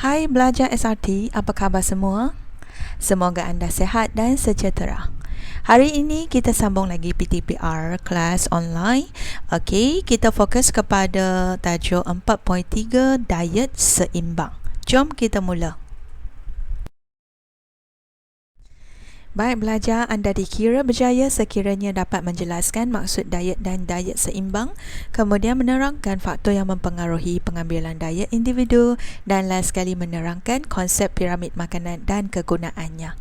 Hai belajar SRT, apa khabar semua? Semoga anda sihat dan sejahtera. Hari ini kita sambung lagi PTPR kelas online. Okey, kita fokus kepada tajuk 4.3 diet seimbang. Jom kita mula. Baik belajar, anda dikira berjaya sekiranya dapat menjelaskan maksud diet dan diet seimbang, kemudian menerangkan faktor yang mempengaruhi pengambilan diet individu dan last sekali menerangkan konsep piramid makanan dan kegunaannya.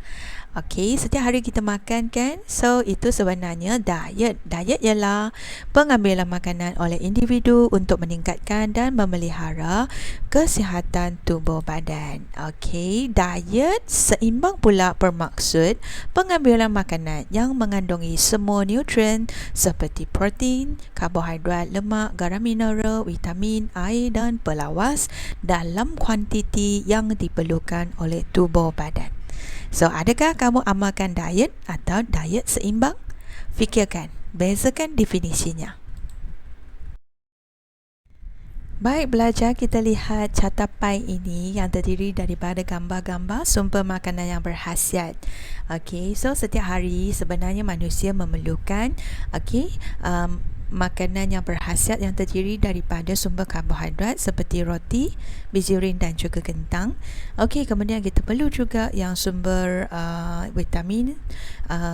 Okey, setiap hari kita makan kan? So, itu sebenarnya diet. Diet ialah pengambilan makanan oleh individu untuk meningkatkan dan memelihara kesihatan tubuh badan. Okey, diet seimbang pula bermaksud pengambilan makanan yang mengandungi semua nutrien seperti protein, karbohidrat, lemak, garam mineral, vitamin, air dan pelawas dalam kuantiti yang diperlukan oleh tubuh badan. So, adakah kamu amalkan diet atau diet seimbang? Fikirkan, bezakan definisinya. Baik belajar, kita lihat carta pie ini yang terdiri daripada gambar-gambar sumber makanan yang berkhasiat. Okey, so setiap hari sebenarnya manusia memerlukan makanan yang berkhasiat yang terdiri daripada sumber karbohidrat seperti roti, biji urin dan juga kentang. Okey, kemudian kita perlu juga yang sumber vitamin,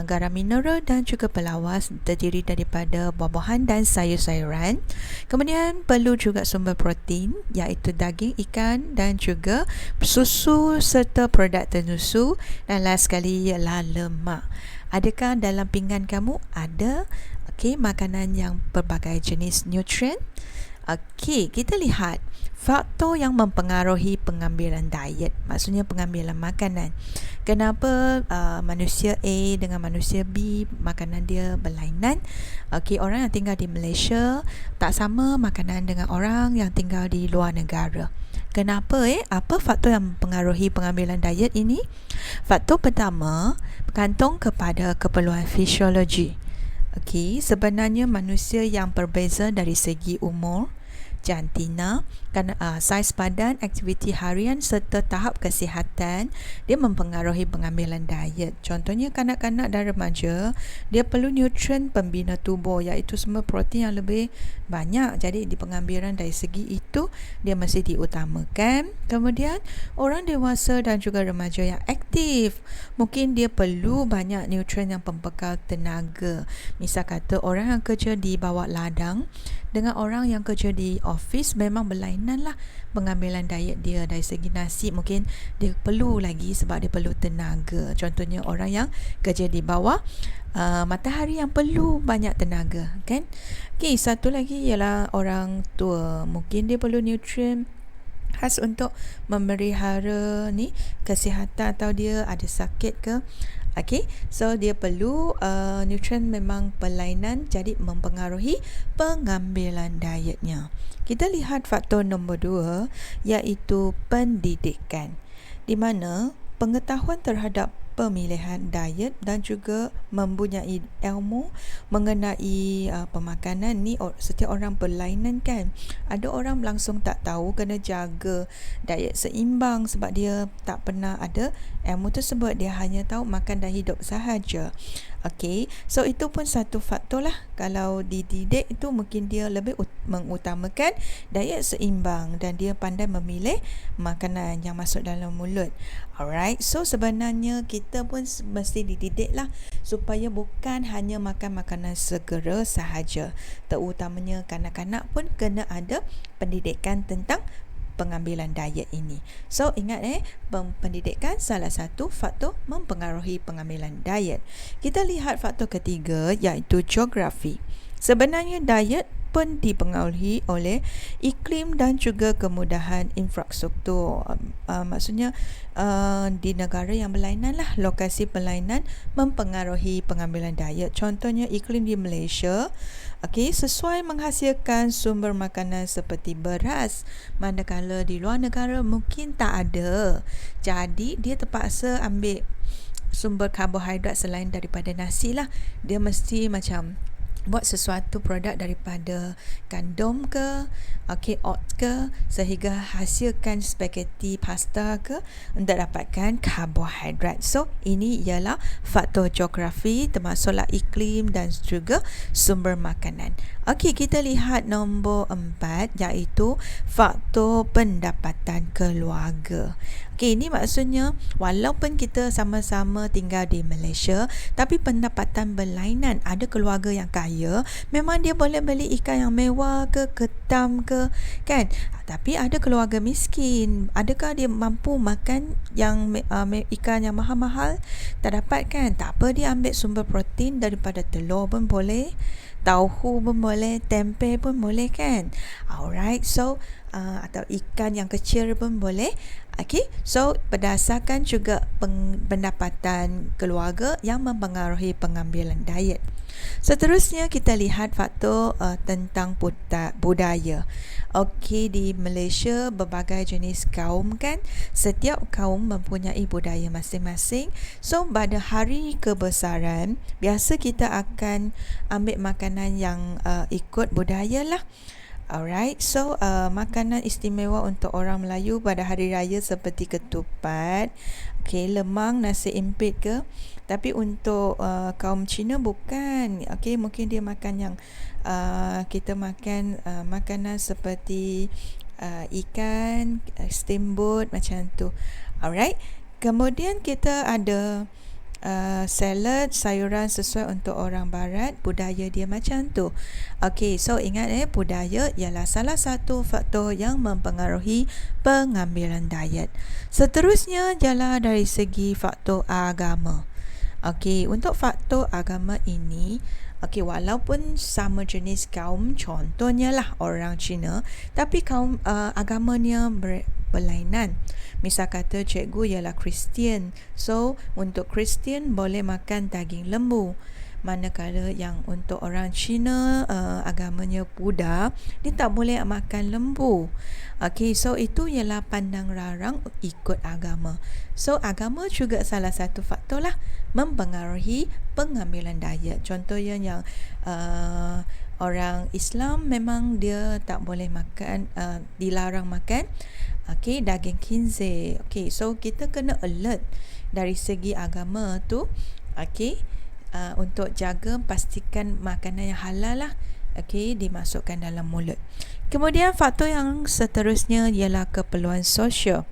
garam mineral dan juga pelawas terdiri daripada buah-buahan dan sayur-sayuran. Kemudian perlu juga sumber protein iaitu daging, ikan dan juga susu serta produk tersusu, dan last sekali ialah lemak. Adakah dalam pinggan kamu ada makanan yang berbagai jenis nutrien? Okey, kita lihat faktor yang mempengaruhi pengambilan diet, maksudnya pengambilan makanan. Kenapa manusia A dengan manusia B makanan dia berlainan? Okey, orang yang tinggal di Malaysia tak sama makanan dengan orang yang tinggal di luar negara. Kenapa? Apa faktor yang mempengaruhi pengambilan diet ini? Faktor pertama bergantung kepada keperluan fisiologi. Okey, sebenarnya manusia yang berbeza dari segi umur, jantina, saiz badan, aktiviti harian serta tahap kesihatan, dia mempengaruhi pengambilan diet. Contohnya kanak-kanak dan remaja, dia perlu nutrien pembina tubuh iaitu sumber protein yang lebih banyak. Jadi di pengambilan dari segi itu dia mesti diutamakan. Kemudian orang dewasa dan juga remaja yang aktif, mungkin dia perlu banyak nutrien yang pembekal tenaga. Misal kata orang yang kerja di bawah ladang dengan orang yang kerja di office memang berlainan lah pengambilan diet dia. Dari segi nasi mungkin dia perlu lagi sebab dia perlu tenaga. Contohnya orang yang kerja di bawah matahari yang perlu banyak tenaga kan. Okey, satu lagi ialah orang tua, mungkin dia perlu nutrien khas untuk memelihara kesihatan atau dia ada sakit ke. Okey, so dia perlu nutrien memang berlainan, jadi mempengaruhi pengambilan dietnya. Kita lihat faktor nombor 2 iaitu pendidikan, di mana pengetahuan terhadap pemilihan diet dan juga mempunyai ilmu mengenai pemakanan ni setiap orang berlainan kan. Ada orang langsung tak tahu kena jaga diet seimbang sebab dia tak pernah ada ilmu tersebut, dia hanya tahu makan dan hidup sahaja. Okey, so itu pun satu faktor lah. Kalau dididik itu mungkin dia lebih mengutamakan diet seimbang dan dia pandai memilih makanan yang masuk dalam mulut. Alright, so sebenarnya kita pun mesti dididik lah supaya bukan hanya makan makanan segera sahaja. Terutamanya kanak-kanak pun kena ada pendidikan tentang pengambilan diet ini. So ingat pendidikan salah satu faktor mempengaruhi pengambilan diet. Kita lihat faktor ketiga iaitu geografi. Sebenarnya diet pun dipengaruhi oleh iklim dan juga kemudahan infrastruktur. Maksudnya di negara yang berlainan lah, lokasi berlainan mempengaruhi pengambilan diet. Contohnya iklim di Malaysia sesuai menghasilkan sumber makanan seperti beras, manakala di luar negara mungkin tak ada. Jadi dia terpaksa ambil sumber karbohidrat selain daripada nasi lah. Dia mesti macam buat sesuatu produk daripada gandum ke, oat ke, sehingga hasilkan spaghetti pasta ke untuk dapatkan karbohidrat. So ini ialah faktor geografi, termasuklah iklim dan juga sumber makanan. Okey, kita lihat nombor 4, iaitu faktor pendapatan keluarga. Okey, ini maksudnya walaupun kita sama-sama tinggal di Malaysia, tapi pendapatan berlainan. Ada keluarga yang kaya, memang dia boleh beli ikan yang mewah ke, ketam ke, kan? Tapi ada keluarga miskin, adakah dia mampu makan yang ikan yang mahal-mahal? Tak dapat, kan? Tak apa, dia ambil sumber protein daripada telur pun boleh, tauhu pun boleh, tempe pun boleh, kan? Alright, so atau ikan yang kecil pun boleh. Okay, so berdasarkan juga pendapatan keluarga yang mempengaruhi pengambilan diet. Seterusnya kita lihat faktor tentang budaya. Okey, di Malaysia berbagai jenis kaum, kan? Setiap kaum mempunyai budaya masing-masing. So pada hari kebesaran, biasa kita akan ambil makanan yang ikut budaya lah. Alright, so makanan istimewa untuk orang Melayu pada hari raya seperti ketupat, lemang, nasi impit ke. Tapi untuk kaum Cina bukan. Mungkin dia makan yang kita makan makanan seperti ikan, steamboat macam tu. Alright. Kemudian kita ada salad, sayuran sesuai untuk orang barat, budaya dia macam tu. So ingat budaya ialah salah satu faktor yang mempengaruhi pengambilan diet. Seterusnya ialah dari segi faktor agama. Untuk faktor agama ini, walaupun sama jenis kaum, contohnya lah orang Cina, tapi kaum agamanya berlainan. Misal kata cikgu ialah Kristian, so untuk Kristian boleh makan daging lembu, manakala yang untuk orang Cina agamanya Buddha, dia tak boleh makan lembu. So itu ialah pandang larang ikut agama. So agama juga salah satu faktor lah mempengaruhi pengambilan diet. Contohnya yang orang Islam memang dia tak boleh makan, dilarang makan daging khinzir. So kita kena alert dari segi agama tu, untuk jaga pastikan makanan yang halal lah dimasukkan dalam mulut. Kemudian faktor yang seterusnya ialah keperluan sosial.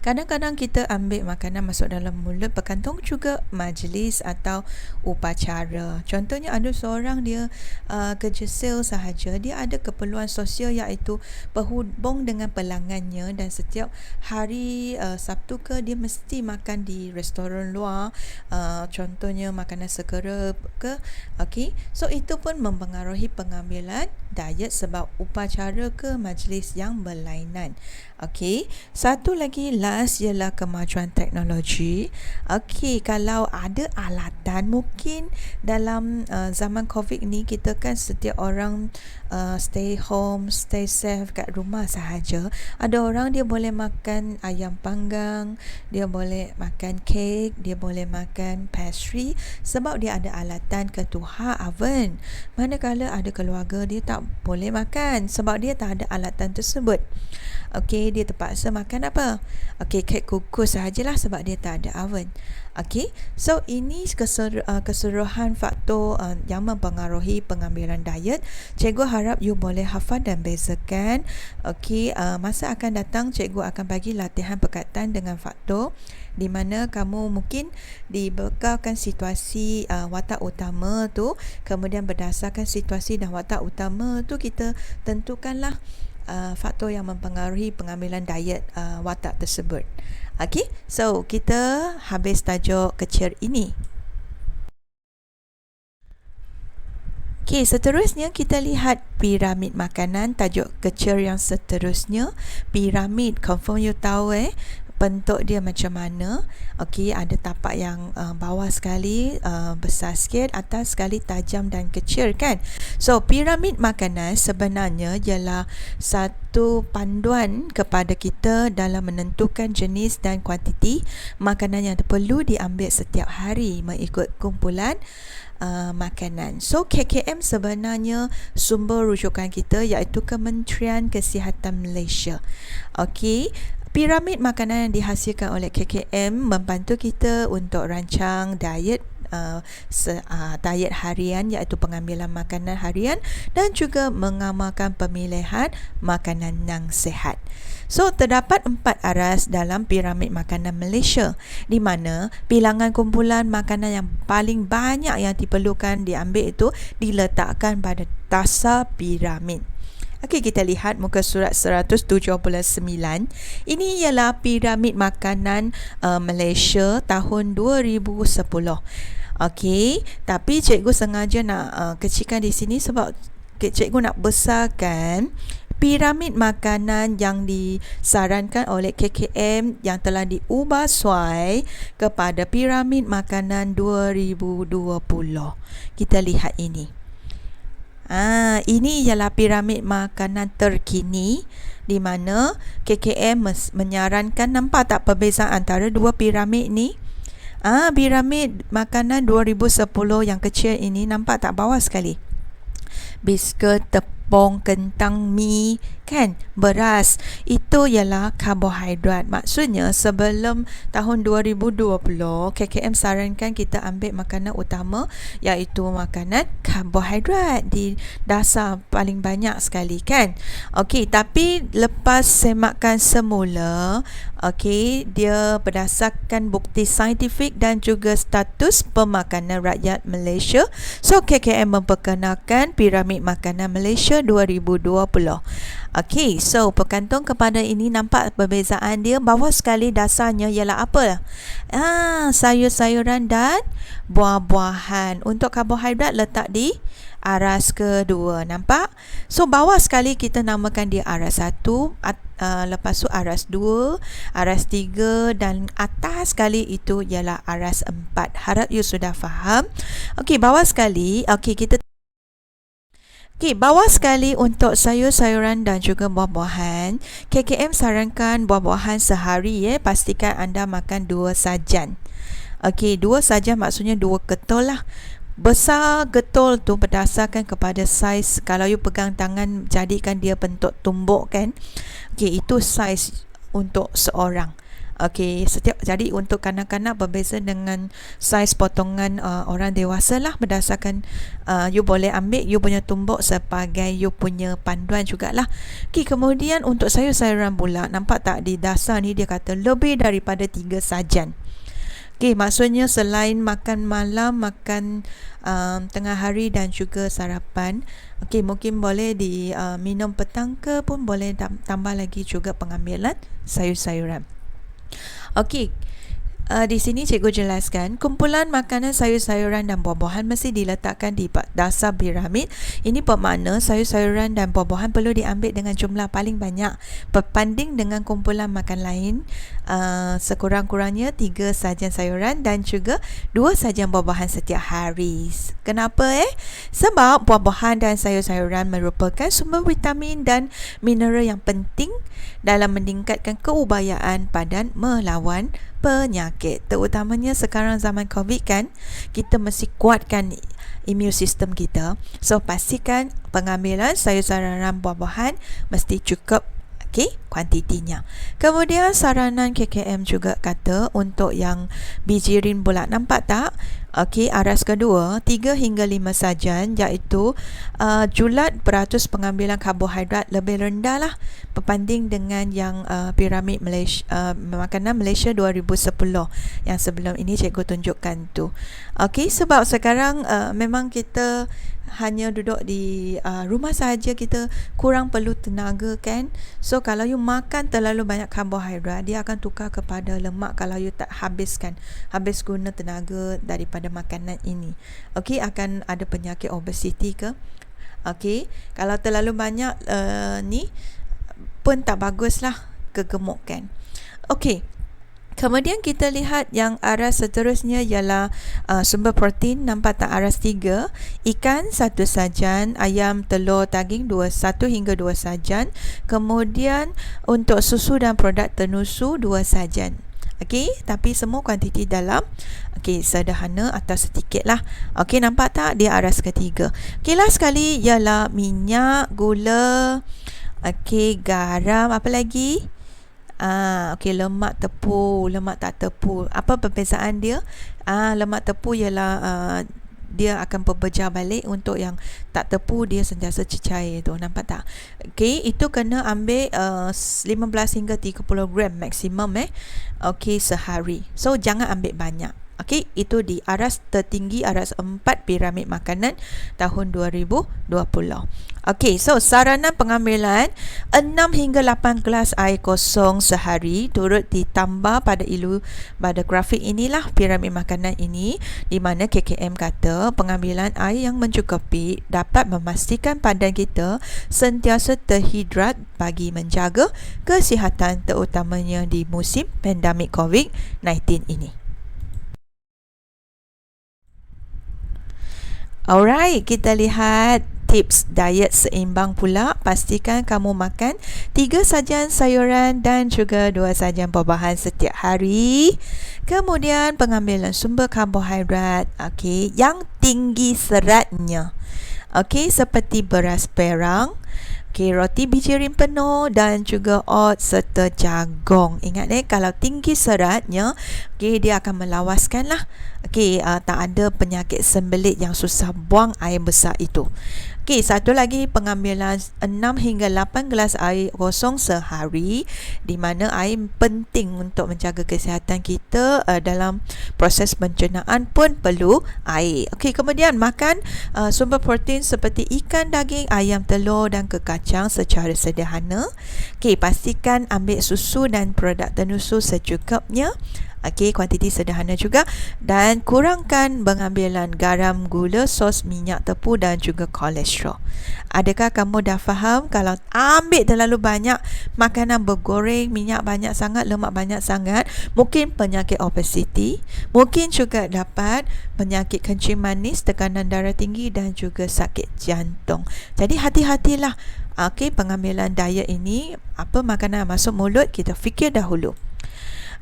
Kadang-kadang kita ambil makanan masuk dalam mulut bergantung juga majlis atau upacara. Contohnya ada seorang dia kerja sales sahaja, dia ada keperluan sosial iaitu berhubung dengan pelanggannya, dan setiap hari Sabtu ke dia mesti makan di restoran luar, contohnya makanan segera ke. So itu pun mempengaruhi pengambilan diet sebab upacara ke majlis yang berlainan. Satu lagi last ialah kemajuan teknologi. Kalau ada alatan, mungkin dalam zaman COVID ni kita kan setiap orang stay home, stay safe kat rumah sahaja. Ada orang dia boleh makan ayam panggang, dia boleh makan kek, dia boleh makan pastry sebab dia ada alatan ketuhar oven. Manakala ada keluarga dia tak boleh makan sebab dia tak ada alatan tersebut. Dia terpaksa makan apa? Kek kukus sahajalah sebab dia tak ada oven. So ini keseluruhan faktor yang mempengaruhi pengambilan diet. Cikgu harap you boleh hafal dan bezakan. Masa akan datang cikgu akan bagi latihan berkaitan dengan faktor di mana kamu mungkin dibekalkan situasi watak utama tu, kemudian berdasarkan situasi dan watak utama tu kita tentukanlah faktor yang mempengaruhi pengambilan diet watak tersebut. So kita habis tajuk kecil ini. Seterusnya kita lihat piramid makanan. Tajuk kecil yang seterusnya, piramid. Confirm you tahu bentuk dia macam mana. Okey, ada tapak yang bawah sekali besar sikit, atas sekali tajam dan kecil kan. So piramid makanan sebenarnya ialah satu panduan kepada kita dalam menentukan jenis dan kuantiti makanan yang perlu diambil setiap hari mengikut kumpulan makanan. So KKM sebenarnya sumber rujukan kita iaitu Kementerian Kesihatan Malaysia. Okey, piramid makanan yang dihasilkan oleh KKM membantu kita untuk rancang diet diet harian iaitu pengambilan makanan harian dan juga mengamalkan pemilihan makanan yang sihat. So terdapat 4 aras dalam piramid makanan Malaysia di mana bilangan kumpulan makanan yang paling banyak yang diperlukan diambil itu diletakkan pada dasar piramid. Okey, kita lihat muka surat 179. Ini ialah piramid makanan Malaysia tahun 2010. Okey, tapi cikgu sengaja nak kecilkan di sini sebab cikgu nak besarkan piramid makanan yang disarankan oleh KKM yang telah diubah suai kepada piramid makanan 2020. Kita lihat ini. Ini ialah piramid makanan terkini di mana KKM menyarankan, nampak tak perbezaan antara dua piramid ni? Piramid makanan 2010 yang kecil ini, nampak tak bawah sekali? Biskut, tepung, kentang, mi, kan, beras, itu ialah karbohidrat. Maksudnya sebelum tahun 2020 KKM sarankan kita ambil makanan utama iaitu makanan karbohidrat di dasar paling banyak sekali kan. Okey, tapi lepas semakan semula, okey, dia berdasarkan bukti saintifik dan juga status pemakanan rakyat Malaysia. So KKM memperkenalkan piramid makanan Malaysia 2020. Okey, so bergantung kepada ini, nampak perbezaan dia. Bawah sekali dasarnya ialah apa? Sayur-sayuran dan buah-buahan. Untuk karbohidrat letak di aras kedua, nampak? So bawah sekali kita namakan dia aras 1, lepas tu aras 2, aras 3 dan atas sekali itu ialah aras 4. Harap you sudah faham. Okey, bawah sekali, bawah sekali untuk sayur-sayuran dan juga buah-buahan, KKM sarankan buah-buahan sehari pastikan anda makan 2 sajan. Okey, 2 sajan maksudnya 2 ketol lah. Besar getol tu berdasarkan kepada saiz. Kalau you pegang tangan jadikan dia bentuk tumbuk kan. Okey, itu saiz untuk seorang. Okey, jadi untuk kanak-kanak berbeza dengan saiz potongan orang dewasa lah, berdasarkan you boleh ambil you punya tumbuk sebagai you punya panduan jugalah. Okey, kemudian untuk sayur-sayuran pula, nampak tak di dasar ni dia kata lebih daripada 3 sajan. Okey, maksudnya selain makan malam, makan tengah hari dan juga sarapan, okey, mungkin boleh minum petang ke pun boleh tambah lagi juga pengambilan sayur-sayuran. Okey, di sini cikgu jelaskan kumpulan makanan sayur-sayuran dan buah-buahan mesti diletakkan di dasar piramid. Ini bermakna sayur-sayuran dan buah-buahan perlu diambil dengan jumlah paling banyak berbanding dengan kumpulan makan lain, sekurang-kurangnya 3 sajian sayuran dan juga 2 sajian buah-buahan setiap hari. Kenapa? Sebab buah-buahan dan sayur-sayuran merupakan sumber vitamin dan mineral yang penting dalam meningkatkan keupayaan badan melawan penyakit. Terutamanya sekarang zaman COVID kan, kita mesti kuatkan immune system kita. So pastikan pengambilan sayur-sayuran buah-buahan mesti cukup, okey, kuantitinya. Kemudian saranan KKM juga kata untuk yang bijirin pula, nampak tak? Okey, aras kedua 3 hingga 5 sajan, iaitu julat peratus pengambilan karbohidrat lebih rendah lah berbanding dengan yang piramid Malaysia, makanan Malaysia 2010 yang sebelum ini cikgu tunjukkan tu. Okey, sebab sekarang memang kita hanya duduk di rumah saja, kita kurang perlu tenaga kan. So kalau you makan terlalu banyak karbohidrat, dia akan tukar kepada lemak kalau you tak habis guna tenaga daripada makanan ini. Okey, akan ada penyakit obesity ke. Okey, kalau terlalu banyak ni pun tak baguslah, kegemukan. Okey, Kemudian kita lihat yang aras seterusnya ialah sumber protein. Nampak tak aras 3? Ikan 1 sajan, ayam, telur, daging 1 hingga 2 sajan. Kemudian untuk susu dan produk tenusu 2 sajan. Okey, tapi semua kuantiti dalam sederhana atau sedikit lah. Okey, nampak tak dia aras ketiga. Okey, last sekali ialah minyak, gula, garam, apa lagi? Lemak tepung, lemak tak tepung. Apa perbezaan dia? Lemak tepung ialah dia akan pecah balik. Untuk yang tak tepung dia sentiasa cecair tu. Nampak tak? Okey, itu kena ambil 15 hingga 30 gram maksimum sehari. So jangan ambil banyak. Okey, itu di aras tertinggi, aras 4 piramid makanan tahun 2020. Okey, so saranan pengambilan 6 hingga 8 gelas air kosong sehari turut ditambah pada grafik inilah piramid makanan ini, di mana KKM kata pengambilan air yang mencukupi dapat memastikan badan kita sentiasa terhidrat bagi menjaga kesihatan terutamanya di musim pandemik COVID-19 ini. Alright, kita lihat tips diet seimbang pula. Pastikan kamu makan 3 sajian sayuran dan juga 2 sajian buah-buahan setiap hari. Kemudian pengambilan sumber karbohidrat yang tinggi seratnya. Seperti beras perang, roti biji rim penuh dan juga oats serta jagung. Ingat kalau tinggi seratnya, dia akan melawaskan lah. Tak ada penyakit sembelit yang susah buang air besar itu. Satu lagi, pengambilan 6 hingga 8 gelas air kosong sehari, di mana air penting untuk menjaga kesihatan kita. Dalam proses pencernaan pun perlu air. Kemudian makan sumber protein seperti ikan, daging, ayam, telur dan kekacang secara sederhana. Pastikan ambil susu dan produk tenusu secukupnya. Kuantiti sederhana juga. Dan kurangkan pengambilan garam, gula, sos, minyak, tepung dan juga kolesterol. Adakah kamu dah faham? Kalau ambil terlalu banyak makanan bergoreng, minyak banyak sangat, lemak banyak sangat, mungkin penyakit obesiti, mungkin juga dapat penyakit kencing manis, tekanan darah tinggi dan juga sakit jantung. Jadi hati-hatilah. Pengambilan diet ini, apa makanan masuk mulut, kita fikir dahulu.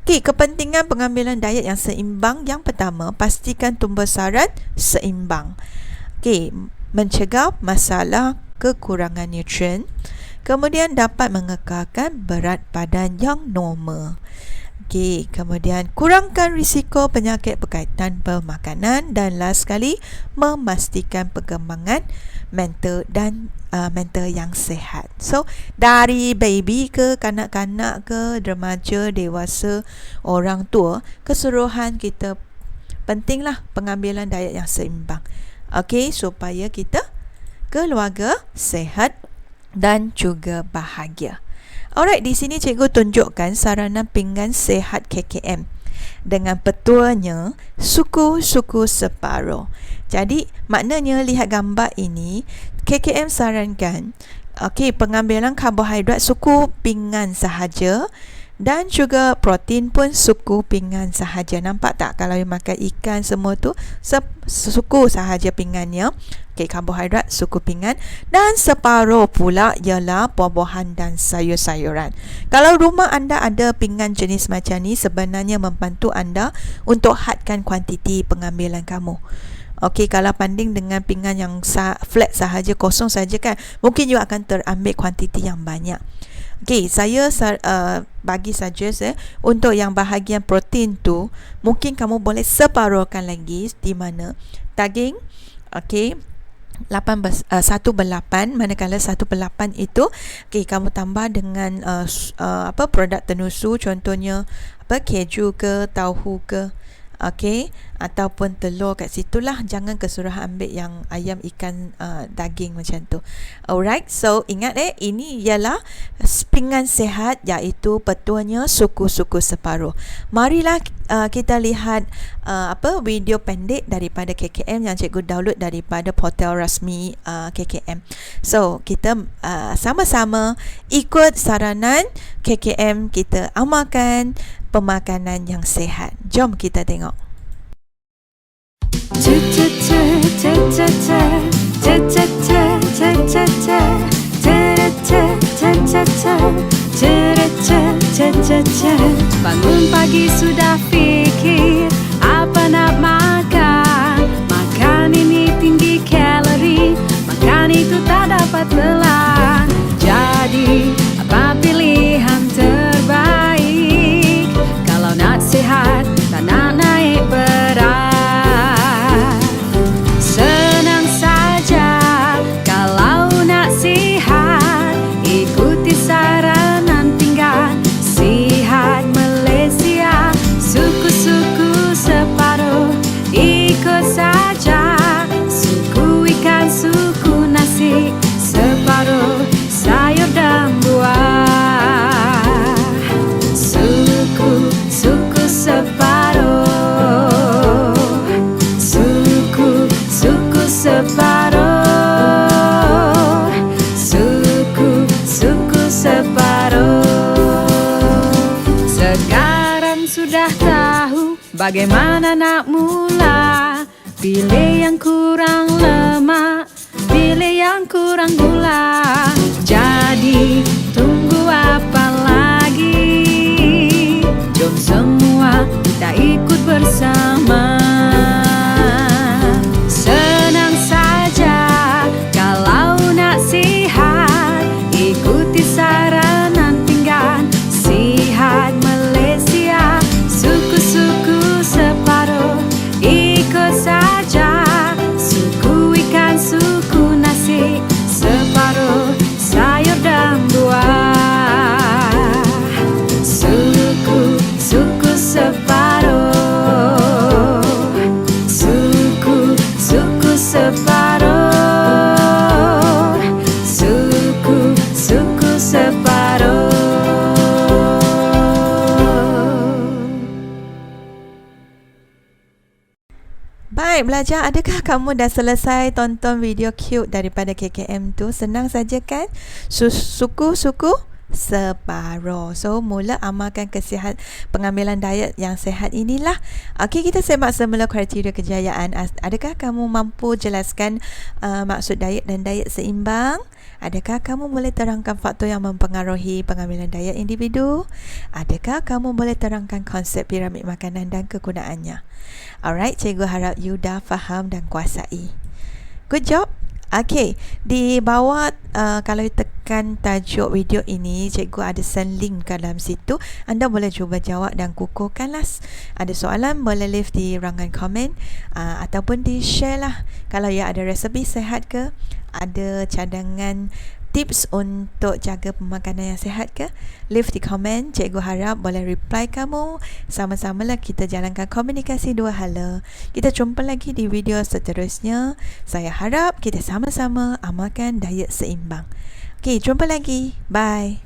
Kepentingan pengambilan diet yang seimbang. Yang pertama, pastikan tubuh sarat seimbang. Mencegah masalah kekurangan nutrien. Kemudian dapat mengekalkan berat badan yang normal. Kemudian kurangkan risiko penyakit berkaitan pemakanan. Dan last sekali, memastikan perkembangan mental dan mental yang sihat. So, dari baby ke kanak-kanak ke remaja, dewasa, orang tua, keseluruhan kita pentinglah pengambilan diet yang seimbang. Supaya kita keluarga sihat dan juga bahagia. Alright, di sini cikgu tunjukkan saranan pinggan sihat KKM dengan petuanya suku-suku separuh. Jadi maknanya, lihat gambar ini, KKM sarankan pengambilan karbohidrat suku pinggan sahaja dan juga protein pun suku pinggan sahaja. Nampak tak kalau you makan ikan semua tu suku sahaja pinggannya. Karbohidrat suku pinggan, dan separuh pula ialah buah-buahan dan sayur-sayuran. Kalau rumah anda ada pinggan jenis macam ni, sebenarnya membantu anda untuk hadkan kuantiti pengambilan kamu. Kalau banding dengan pinggan yang flat sahaja, kosong saja kan, mungkin you akan terambil kuantiti yang banyak. Saya bagi suggest untuk yang bahagian protein tu, mungkin kamu boleh separuhkan lagi, di mana daging 1/8, manakala 1/8 itu kamu tambah dengan produk tenusu, contohnya keju ke, tahu ke, ataupun telur kat situlah. Jangan keseluruhan ambil yang ayam, ikan, daging macam tu. Alright, so ingat ini ialah pinggan sihat, iaitu petuanya suku-suku separuh. Marilah kita lihat video pendek daripada KKM yang cikgu download daripada portal rasmi KKM. So kita sama-sama ikut saranan KKM, kita amalkan pemakanan yang sihat. Jom kita tengok. Bangun pagi sudah fikir apa nak makan. Makan ini tinggi kalori, makan itu tak dapat telan. Jadi apa pilihan terbaik kalau nak sehat, tak nak naik berat? Senang saja kalau nak sihat, ikuti saranan pinggan sihat Malaysia. Suku-suku separuh ikut saja, suku ikan, suku nasi, separuh sayur dan buah. Suku separuh, suku separuh, suku separuh. Sekarang sudah tahu bagaimana nak mula. Pilih yang kurang lemak, pilih yang kurang gula. Jadi tunggu apa lagi? Jom semua kita ikut bersama. Senang saja kalau nak sihat, ikuti saranan pinggan sihat Malaysia. Suku-suku separuh ikut saja, suku ikan, suku nasi, separuh sayur dan buah. Suku separuh, suku separuh, suku separuh. Baik, belajar, adakah kamu dah selesai tonton video cute daripada KKM tu? Senang saja kan? Suku separuh. So, mula amalkan kesihat pengambilan diet yang sihat inilah. Okey, kita semak semula kriteria kejayaan. Adakah kamu mampu jelaskan maksud diet dan diet seimbang? Adakah kamu boleh terangkan faktor yang mempengaruhi pengambilan diet individu? Adakah kamu boleh terangkan konsep piramid makanan dan kegunaannya? Alright, cikgu harap you dah faham dan kuasai. Good job. Okay, di bawah kalau you tekan tajuk video ini, cikgu ada send link ke dalam situ. Anda boleh cuba jawab dan kukuhkanlah. Ada soalan boleh leave di ruangan komen ataupun di share lah. Kalau you ada resepi sihat ke, ada cadangan tips untuk jaga pemakanan yang sihat ke, leave di komen. Cikgu harap boleh reply kamu. Sama-samalah kita jalankan komunikasi dua hala. Kita jumpa lagi di video seterusnya. Saya harap kita sama-sama amalkan diet seimbang. Okey, jumpa lagi. Bye.